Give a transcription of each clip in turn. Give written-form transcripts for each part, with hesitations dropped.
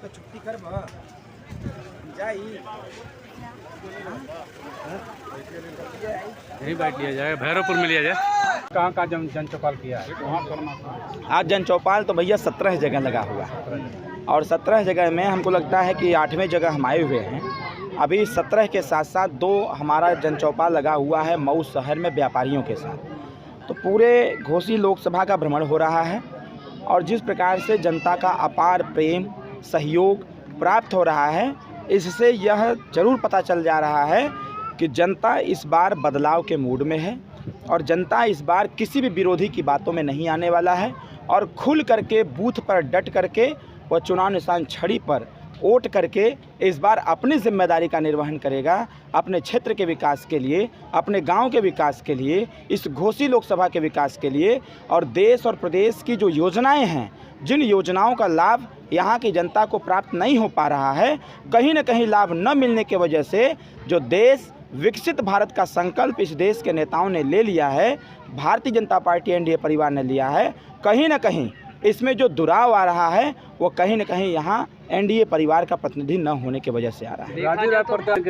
तो छुट्टी कर जाई यहीं बैठ लिया जाएगा, भैरवपुर में लिया जाए। कहाँ कहाँ जन चौपाल किया है? आज जन चौपाल तो भैया 17 जगह लगा हुआ है और 17 जगह में हमको लगता है कि 8वें जगह हम आए हुए हैं। अभी 17 के साथ साथ 2 हमारा जन चौपाल लगा हुआ है मऊ शहर में व्यापारियों के साथ। तो पूरे घोसी लोकसभा का भ्रमण हो रहा है और जिस प्रकार से जनता का अपार प्रेम सहयोग प्राप्त हो रहा है, इससे यह जरूर पता चल जा रहा है कि जनता इस बार बदलाव के मूड में है और जनता इस बार किसी भी विरोधी की बातों में नहीं आने वाला है और खुल करके बूथ पर डट करके वह चुनाव निशान छड़ी पर वोट करके इस बार अपनी जिम्मेदारी का निर्वहन करेगा, अपने क्षेत्र के विकास के लिए, अपने गांव के विकास के लिए, इस घोसी लोकसभा के विकास के लिए और देश और प्रदेश की जो योजनाएं हैं, जिन योजनाओं का लाभ यहाँ की जनता को प्राप्त नहीं हो पा रहा है, कहीं न कहीं लाभ न मिलने की वजह से जो देश विकसित भारत का संकल्प इस देश के नेताओं ने ले लिया है, भारतीय जनता पार्टी एनडीए परिवार ने लिया है, कहीं न कहीं इसमें जो दुराव आ रहा है वो कहीं न कहीं यहाँ एनडीए परिवार का प्रतिनिधि न होने की वजह से आ रहा है।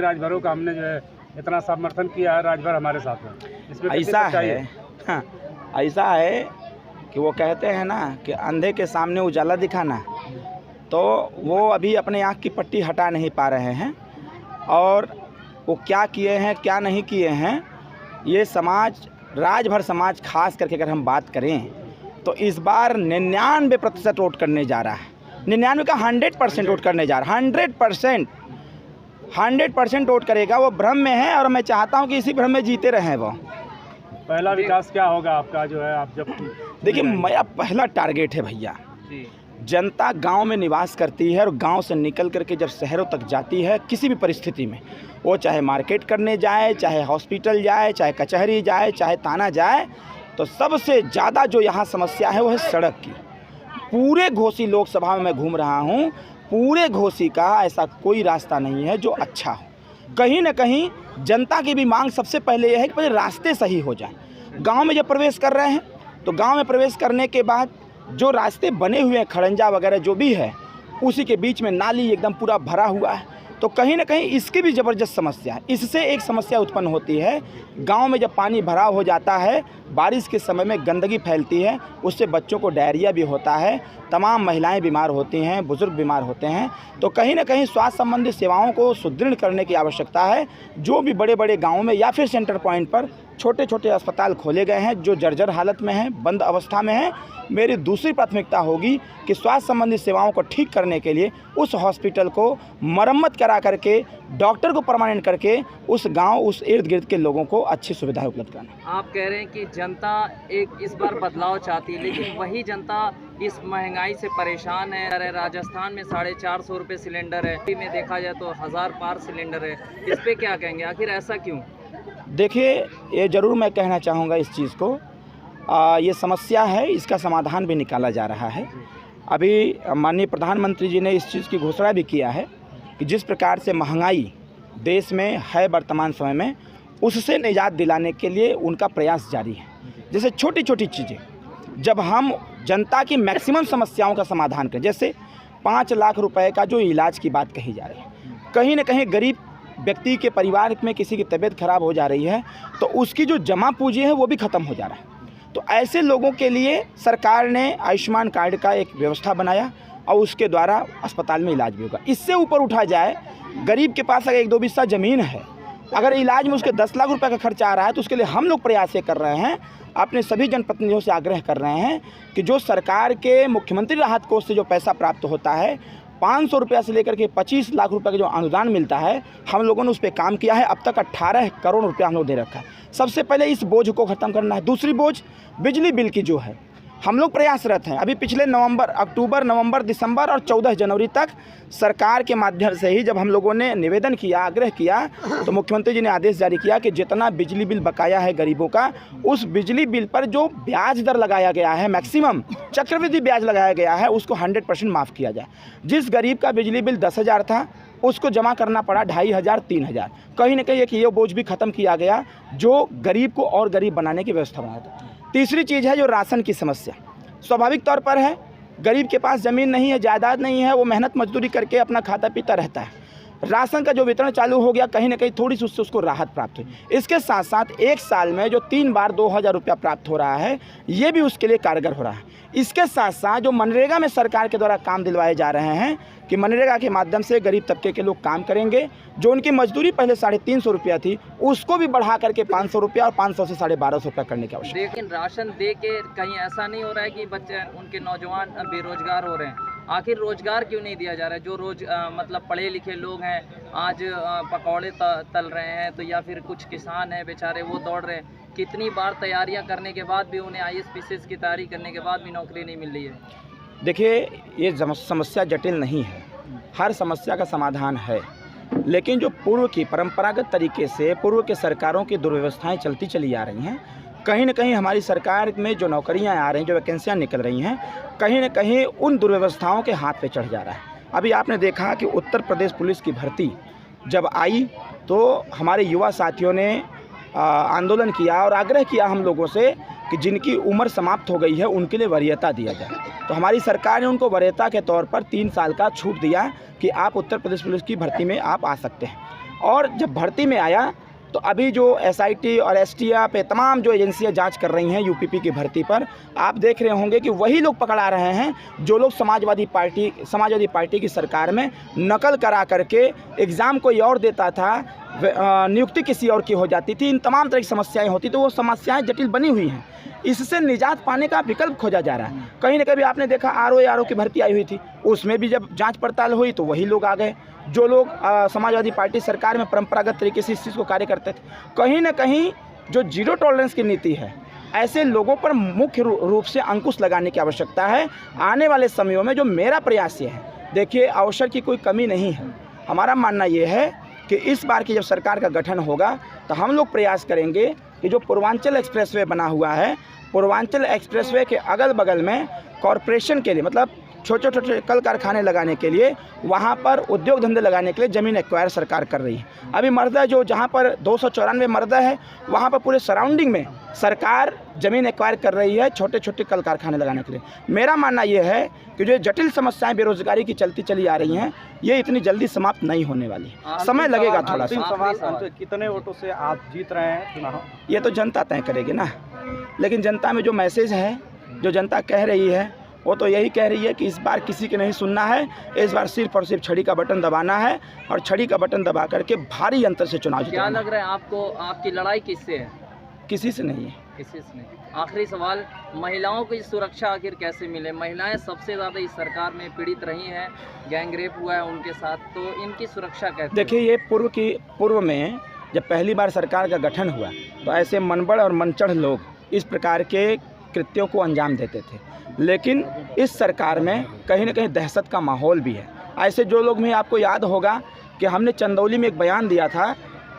राजभरों का हमने जो है इतना समर्थन किया है, राजभर हमारे साथ है, इसमें ऐसा है हाँ, ऐसा है कि वो कहते हैं ना कि अंधे के सामने उजाला दिखाना, तो वो अभी अपने आँख की पट्टी हटा नहीं पा रहे हैं और वो क्या किए हैं क्या नहीं किए हैं, ये समाज राजभर समाज खास करके अगर हम बात करें तो इस बार 99% वोट करने जा रहा है। 99 का 100% वोट करने जा रहा है। 100% वोट करेगा। वो भ्रम में है और मैं चाहता हूं कि इसी भ्रम में जीते रहें। वो पहला विकास क्या होगा आपका जो है, आप जब देखिए मेरा पहला टारगेट है भैया, जनता गांव में निवास करती है और गांव से निकल करके जब शहरों तक जाती है किसी भी परिस्थिति में, वो चाहे मार्केट करने जाए, चाहे हॉस्पिटल जाए, चाहे कचहरी जाए, चाहे थाना जाए, तो सबसे ज़्यादा जो यहाँ समस्या है वो है सड़क की। पूरे घोसी लोकसभा में मैं घूम रहा हूँ, पूरे घोसी का ऐसा कोई रास्ता नहीं है जो अच्छा हो। कहीं न कहीं जनता की भी मांग सबसे पहले यह है कि पहले रास्ते सही हो जाए। गांव में जब प्रवेश कर रहे हैं तो गांव में प्रवेश करने के बाद जो रास्ते बने हुए हैं, खड़ंजा वगैरह जो भी है, उसी के बीच में नाली एकदम पूरा भरा हुआ है, तो कहीं ना कहीं इसकी भी ज़बरदस्त समस्या है। इससे एक समस्या उत्पन्न होती है, गांव में जब पानी भरा हो जाता है, बारिश के समय में गंदगी फैलती है, उससे बच्चों को डायरिया भी होता है, तमाम महिलाएं बीमार होती हैं, बुजुर्ग बीमार होते हैं। तो कहीं ना कहीं स्वास्थ्य संबंधी सेवाओं को सुदृढ़ करने की आवश्यकता है। जो भी बड़े बड़े गाँवों में या फिर सेंटर पॉइंट पर छोटे छोटे अस्पताल खोले गए हैं जो जर्जर हालत में हैं, बंद अवस्था में हैं, मेरी दूसरी प्राथमिकता होगी कि स्वास्थ्य संबंधी सेवाओं को ठीक करने के लिए उस हॉस्पिटल को मरम्मत करा करके, डॉक्टर को परमानेंट करके उस गांव, उस इर्द गिर्द के लोगों को अच्छी सुविधाएं उपलब्ध कराना। आप कह रहे हैं कि जनता एक इस बार बदलाव चाहती है, लेकिन वही जनता इस महंगाई से परेशान है। राजस्थान में 450 रुपये सिलेंडर है, में देखा जाए तो 1000 पार सिलेंडर है। इस पर क्या कहेंगे, आखिर ऐसा क्यों? देखिए, ये ज़रूर मैं कहना चाहूँगा इस चीज़ को, ये समस्या है, इसका समाधान भी निकाला जा रहा है। अभी माननीय प्रधानमंत्री जी ने इस चीज़ की घोषणा भी किया है कि जिस प्रकार से महंगाई देश में है वर्तमान समय में, उससे निजात दिलाने के लिए उनका प्रयास जारी है। जैसे छोटी छोटी चीज़ें जब हम जनता की मैक्सिमम समस्याओं का समाधान करें, जैसे 5 लाख रुपए का जो इलाज की बात कही जा रही है, कहीं ना कहीं गरीब व्यक्ति के परिवार में किसी की तबीयत खराब हो जा रही है तो उसकी जो जमा पूंजी है वो भी ख़त्म हो जा रहा है। तो ऐसे लोगों के लिए सरकार ने आयुष्मान कार्ड का एक व्यवस्था बनाया और उसके द्वारा अस्पताल में इलाज भी होगा। इससे ऊपर उठा जाए, गरीब के पास अगर 1-2 बिस्सा ज़मीन है, अगर इलाज में उसके 10 लाख रुपए का खर्चा आ रहा है, तो उसके लिए हम लोग प्रयास ये कर रहे हैं, अपने सभी जनप्रतिनिधियों से आग्रह कर रहे हैं कि जो सरकार के मुख्यमंत्री राहत कोष से जो पैसा प्राप्त होता है, 500 रुपया से लेकर के 25 लाख रुपए का जो अनुदान मिलता है, हम लोगों ने उस पर काम किया है। अब तक 18 करोड़ रुपया हम लोग दे रखा है। सबसे पहले इस बोझ को ख़त्म करना है। दूसरी बोझ बिजली बिल की जो है, हम लोग प्रयासरत हैं। अभी पिछले अक्टूबर, नवंबर, दिसंबर और 14 जनवरी तक सरकार के माध्यम से ही जब हम लोगों ने निवेदन किया, आग्रह किया, तो मुख्यमंत्री जी ने आदेश जारी किया कि जितना बिजली बिल बकाया है गरीबों का, उस बिजली बिल पर जो ब्याज दर लगाया गया है, मैक्सिमम चक्रवृद्धि ब्याज लगाया गया है, उसको 100% माफ़ किया जाए। जिस गरीब का बिजली बिल 10,000 था, उसको जमा करना पड़ा 2,500, 3,000। कहीं ना कहीं एक ये बोझ भी ख़त्म किया गया जो गरीब को और गरीब बनाने की व्यवस्था बनाया था। तीसरी चीज़ है जो राशन की समस्या। स्वाभाविक तौर पर है गरीब के पास ज़मीन नहीं है, जायदाद नहीं है, वो मेहनत मजदूरी करके अपना खाता पीता रहता है। राशन का जो वितरण चालू हो गया, कहीं ना कहीं थोड़ी सी उससे उसको राहत प्राप्त हुई। इसके साथ साथ एक साल में जो 3 बार 2000 रुपया प्राप्त हो रहा है, ये भी उसके लिए कारगर हो रहा है। इसके साथ साथ जो मनरेगा में सरकार के द्वारा काम दिलवाए जा रहे हैं कि मनरेगा के माध्यम से गरीब तबके के लोग काम करेंगे, जो उनकी मजदूरी पहले 350 रुपया थी, उसको भी बढ़ा करके 500 रुपया और 500 से 1250 रुपया करने की आवश्यकता है। लेकिन राशन दे के कहीं ऐसा नहीं हो रहा है कि बच्चे उनके नौजवान बेरोजगार हो रहे हैं? आखिर रोजगार क्यों नहीं दिया जा रहा है? जो मतलब पढ़े लिखे लोग हैं, आज पकौड़े तल रहे हैं, तो या फिर कुछ किसान हैं बेचारे, वो दौड़ रहे हैं। कितनी बार तैयारियां करने के बाद भी उन्हें IAS की तैयारी करने के बाद भी नौकरी नहीं मिल रही है। देखिए, ये समस्या जटिल नहीं है, हर समस्या का समाधान है, लेकिन जो पूर्व की परंपरागत तरीके से पूर्व के सरकारों की दुर्व्यवस्थाएं चलती चली आ रही हैं, कहीं न कहीं हमारी सरकार में जो नौकरियां आ रही हैं, जो वैकेंसियां निकल रही हैं, कहीं न कहीं उन दुर्व्यवस्थाओं के हाथ पे चढ़ जा रहा है। अभी आपने देखा कि उत्तर प्रदेश पुलिस की भर्ती जब आई तो हमारे युवा साथियों ने आंदोलन किया और आग्रह किया हम लोगों से कि जिनकी उम्र समाप्त हो गई है उनके लिए वरीयता दिया जाए। तो हमारी सरकार ने उनको वरीयता के तौर पर 3 साल का छूट दिया कि आप उत्तर प्रदेश पुलिस की भर्ती में आप आ सकते हैं। और जब भर्ती में आया तो अभी जो SIT और STF पे तमाम जो एजेंसियां जांच कर रही हैं UPP की भर्ती पर, आप देख रहे होंगे कि वही लोग पकड़ा रहे हैं जो लोग समाजवादी पार्टी की सरकार में नकल करा करके एग्ज़ाम कोई और देता था, नियुक्ति किसी और की हो जाती थी, इन तमाम तरह की समस्याएं होती, तो वो समस्याएं जटिल बनी हुई हैं। इससे निजात पाने का विकल्प खोजा जा रहा है। कहीं ना कहीं आपने देखा RO की भर्ती आई हुई थी, उसमें भी जब जांच पड़ताल हुई तो वही लोग आ गए जो लोग समाजवादी पार्टी सरकार में परंपरागत तरीके से इस चीज़ को कार्य करते थे। कहीं ना कहीं जो जीरो टॉलरेंस की नीति है, ऐसे लोगों पर मुख्य रूप से अंकुश लगाने की आवश्यकता है। आने वाले समयों में जो मेरा प्रयास ये है, देखिए अवसर की कोई कमी नहीं है, हमारा मानना ये है कि इस बार की जब सरकार का गठन होगा तो हम लोग प्रयास करेंगे कि जो पूर्वांचल एक्सप्रेसवे बना हुआ है, पूर्वांचल एक्सप्रेसवे के अगल बगल में कॉरपोरेशन के लिए, मतलब छोटे छोटे कल कारखाने लगाने के लिए, वहाँ पर उद्योग धंधे लगाने के लिए ज़मीन एक्वायर सरकार कर रही है। अभी मरदा जो जहाँ पर 294 मरदा है, वहाँ पर पूरे सराउंडिंग में सरकार ज़मीन एक्वायर कर रही है छोटे छोटे कल कारखाने लगाने के लिए। मेरा मानना ये है कि जो जटिल समस्याएं बेरोजगारी की चलती चली आ रही हैं, ये इतनी जल्दी समाप्त नहीं होने वाली है, समय लगेगा थोड़ा सा। कितने वोटों से आप जीत रहे हैं चुनाव? ये तो जनता तय करेगी ना, लेकिन जनता में जो मैसेज है, जो जनता कह रही है, वो तो यही कह रही है कि इस बार किसी के नहीं सुनना है, इस बार सिर्फ और सिर्फ छड़ी का बटन दबाना है और छड़ी का बटन दबा करके भारी अंतर से चुनाव क्या लग रहा है आपको, आपकी लड़ाई किससे है? किसी से नहीं है। किसी से नहीं। आखिरी सवाल, महिलाओं की सुरक्षा आखिर कैसे मिले? महिलाएं सबसे ज़्यादा इस सरकार में पीड़ित रही हैं, गैंगरेप हुआ है उनके साथ, तो इनकी सुरक्षा कैसे? देखिए, ये पूर्व में जब पहली बार सरकार का गठन हुआ तो ऐसे मनबड़ और मनचढ़ लोग इस प्रकार के कृत्यों को अंजाम देते थे, लेकिन इस सरकार में कहीं ना कहीं दहशत का माहौल भी है। ऐसे जो लोग भी, आपको याद होगा कि हमने चंदौली में एक बयान दिया था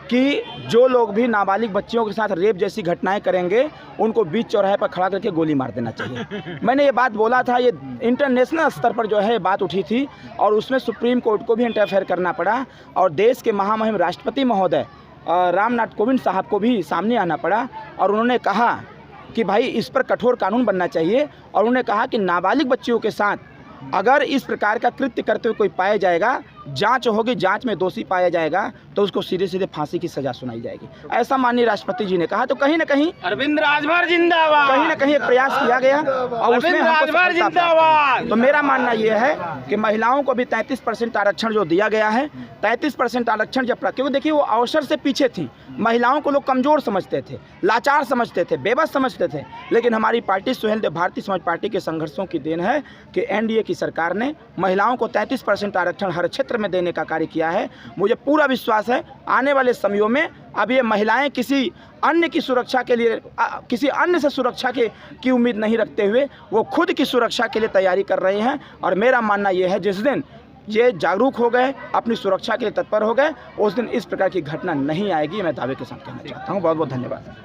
कि जो लोग भी नाबालिग बच्चियों के साथ रेप जैसी घटनाएं करेंगे उनको बीच चौराहे पर खड़ा करके गोली मार देना चाहिए। मैंने ये बात बोला था, ये इंटरनेशनल स्तर पर जो है बात उठी थी और उसमें सुप्रीम कोर्ट को भी इंटरफेयर करना पड़ा और देश के महामहिम राष्ट्रपति महोदय रामनाथ कोविंद साहब को भी सामने आना पड़ा और उन्होंने कहा कि भाई इस पर कठोर कानून बनना चाहिए। और उन्होंने कहा कि नाबालिग बच्चियों के साथ अगर इस प्रकार का कृत्य करते हुए कोई पाया जाएगा, जांच होगी, जांच में दोषी पाया जाएगा तो उसको सीधे सीधे फांसी की सजा सुनाई जाएगी, ऐसा माननीय राष्ट्रपति जी ने कहा। तो कहीं ना कहीं अरविंद राजभर जिंदाबाद, कहीं ना कहीं एक प्रयास किया गया और उसमें हमको जिंदाबाद। तो मेरा मानना यह है कि महिलाओं को भी 33% आरक्षण जो दिया गया है, 33% आरक्षण जब, क्योंकि देखिए वो अवसर से पीछे थी, महिलाओं को लोग कमज़ोर समझते थे, लाचार समझते थे, बेबस समझते थे, लेकिन हमारी पार्टी सुहेल देव भारतीय समाज पार्टी के संघर्षों की देन है कि NDA की सरकार ने महिलाओं को 33% आरक्षण हर क्षेत्र में देने का कार्य किया है। मुझे पूरा विश्वास है आने वाले समयों में अब ये महिलाएं किसी अन्य की सुरक्षा के लिए, किसी अन्य से सुरक्षा की उम्मीद नहीं रखते हुए वो खुद की सुरक्षा के लिए तैयारी कर रही हैं। और मेरा मानना ये है जिस दिन ये जागरूक हो गए, अपनी सुरक्षा के लिए तत्पर हो गए, उस दिन इस प्रकार की घटना नहीं आएगी, मैं दावे के साथ कहना चाहता हूँ। बहुत बहुत धन्यवाद।